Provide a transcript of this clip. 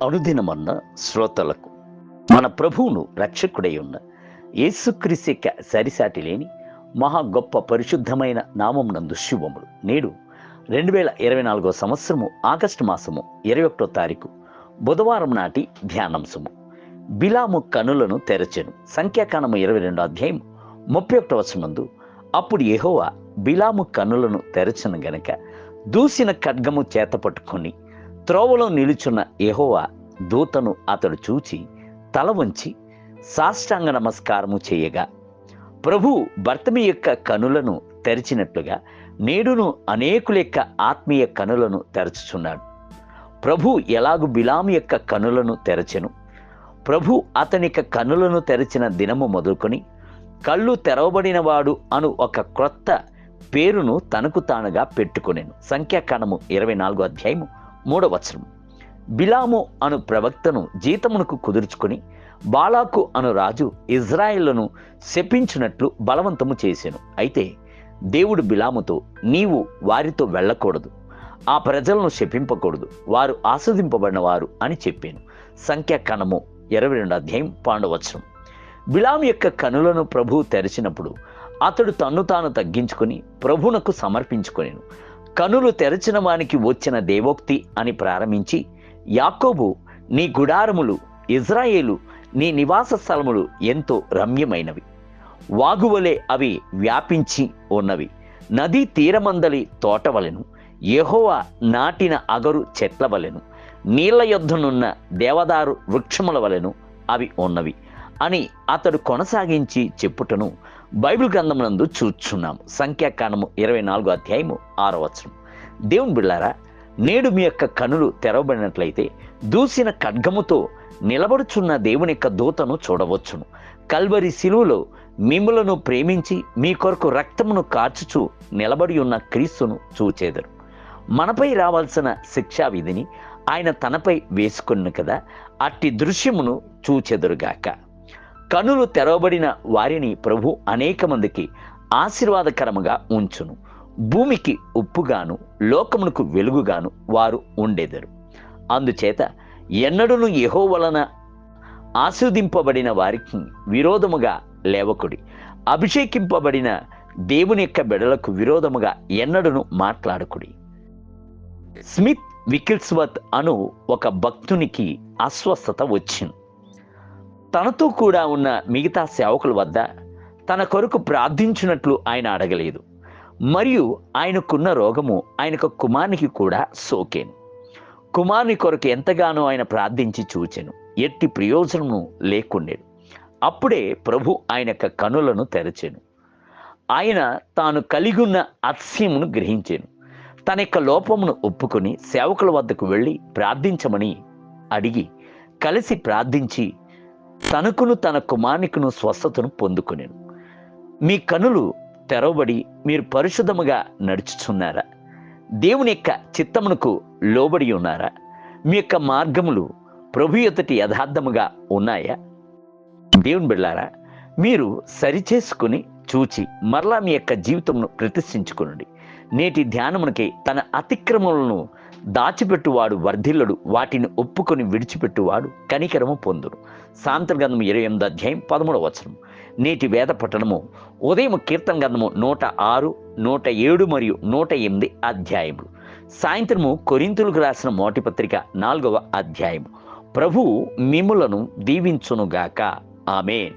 అనుదినమన్న శ్రోతలకు మన ప్రభువును రక్షకుడై ఉన్న యేసుక్రీస్తు యొక్క సరిసాటి లేని మహా గొప్ప పరిశుద్ధమైన నామం నందు శుభములు. నేడు 2024 సంవత్సరము ఆగస్టు మాసము 21వ తారీఖు బుధవారం నాటి ధ్యానాంశము. బిలాము కనులను తెరచెను. సంఖ్యాకాండము 22వ అధ్యాయం 31వ వచనమందు, అప్పుడు యెహోవా బిలాము కనులను తెరచెను గనక దూసిన ఖడ్గము చేత పట్టుకొని త్రోవలో నిలుచున్న యెహోవా దూతను అతడు చూచి తల వంచి సాష్టాంగ నమస్కారము చేయగా, ప్రభు బర్తమి యొక్క కనులను తెరిచినట్లుగా నేడును అనేకుల యొక్క ఆత్మీయ కనులను తెరచుచున్నాడు. ప్రభు ఎలాగు బిలాము యొక్క కనులను తెరచెను, ప్రభు అతని యొక్క కనులను తెరచిన దినము మొదలుకొని కళ్ళు తెరవబడినవాడు అను ఒక క్రొత్త పేరును తనకు తానుగా పెట్టుకొనెను. సంఖ్యాకాండము 24వ అధ్యాయము 3వ వచనం. బిలాము అను ప్రవక్తను జీతమునకు కుదుర్చుకొని బాలాకు అను రాజు ఇజ్రాయేలును శపించినట్లు బలవంతము చేసెను. అయితే దేవుడు బిలాముతో, నీవు వారితో వెళ్ళకూడదు, ఆ ప్రజలను శపింపకూడదు, వారు ఆస్వాదింపబడిన వారు అని చెప్పాను. సంఖ్యాకాండము 22వ అధ్యాయం 12వ వచనం. బిలాము యొక్క కనులను ప్రభువు తెరిచినప్పుడు అతడు తన్ను తాను తగ్గించుకొని ప్రభువునకు సమర్పించుకొనెను. కనులు తెరచిన వానికి వచ్చిన దేవోక్తి అని ప్రారంభించి, యాకోబు నీ గుడారములు, ఇజ్రాయేలు నీ నివాస స్థలములు ఎంతో రమ్యమైనవి, వాగువలే అవి వ్యాపించి ఉన్నవి, నదీ తీరమందలి తోట వలెను, యెహోవా నాటిన అగరు చెట్ల వలెను, నీళ్ల యొద్దనున్న దేవదారు వృక్షముల వలెను అవి ఉన్నవి అని అతడు కొనసాగించి చెప్పుటను బైబిల్ గ్రంథమునందు చూచున్నాము. సంఖ్యాకాండము 24వ అధ్యాయము 6వ వచనం. దేవుని బిడ్డలారా, నేడు మీ యొక్క కనులు తెరవబడినట్లయితే దూసిన ఖడ్గముతో నిలబడుచున్న దేవుని యొక్క దూతను చూడవచ్చును. కల్వరి శిలువలో మిమ్ములను ప్రేమించి మీ కొరకు రక్తమును కార్చుచు నిలబడి ఉన్న క్రీస్తును చూచేదరు. మనపై రావాల్సిన శిక్షా విధిని ఆయన తనపై వేసుకున్న కదా, అట్టి దృశ్యమును చూచెదరుగాక. కనులు తెరవబడిన వారిని ప్రభు అనేక మందికి ఆశీర్వాదకరముగా ఉంచును. భూమికి ఉప్పుగాను లోకమునకు వెలుగుగాను వారు ఉండెదరు. అందుచేత ఎన్నడూను యెహోవా వలన ఆశీర్వదింపబడిన వారికి విరోధముగా లేవకుడి, అభిషేకింపబడిన దేవుని యొక్క బిడ్డలకు విరోధముగా ఎన్నడూను మాట్లాడకుడి. స్మిత్ వికిల్స్వర్త్ అను ఒక భక్తునికి అస్వస్థత వచ్చింది. తనతో కూడా ఉన్న మిగతా సేవకుల వద్ద తన కొరకు ప్రార్థించినట్లు ఆయన అడగలేదు. మరియు ఆయనకున్న రోగము ఆయనకు కుమారునికి కూడా సోకేను. కుమారుని కొరకు ఎంతగానో ఆయన ప్రార్థించి చూచెను, ఎట్టి ప్రయోజనము లేకుండేను. అప్పుడే ప్రభు ఆయన యొక్క కనులను తెరచెను. ఆయన తాను కలిగి ఉన్న అతిశయమును గ్రహించెను. తన యొక్క లోపమును ఒప్పుకొని సేవకుల వద్దకు వెళ్ళి ప్రార్థించమని అడిగి కలిసి ప్రార్థించి తనకును తన కుమారునికును స్వస్థతను పొందుకొనెను. మీ కనులు తెరవబడి మీరు పరిశుద్ధముగా నడుచుచున్నారా? దేవుని యొక్క చిత్తమునకు లోబడి ఉన్నారా? మీ యొక్క మార్గములు ప్రభు ఎదుటి యథార్థముగా ఉన్నాయా? దేవుని బిడ్డలారా, మీరు సరిచేసుకుని చూచి మరలా మీ యొక్క జీవితమును ప్రతిష్ఠించుకునండి. నేటి ధ్యానమునకి తన అతిక్రమములను దాచిపెట్టువాడు వర్ధిల్లడు, వాటిని ఒప్పుకొని విడిచిపెట్టువాడు కనికరము పొందును. సామెతల గ్రంథము 28వ అధ్యాయం 13వ వచనం. నేటి వేద పఠనము ఉదయం కీర్తన గ్రంథము 106, 107 మరియు 108 అధ్యాయములు. సాయంత్రము కొరింథీయులకు రాసిన మొదటి పత్రిక 4వ అధ్యాయము. ప్రభువు మిమ్ములను దీవించునుగాక. ఆమేన్.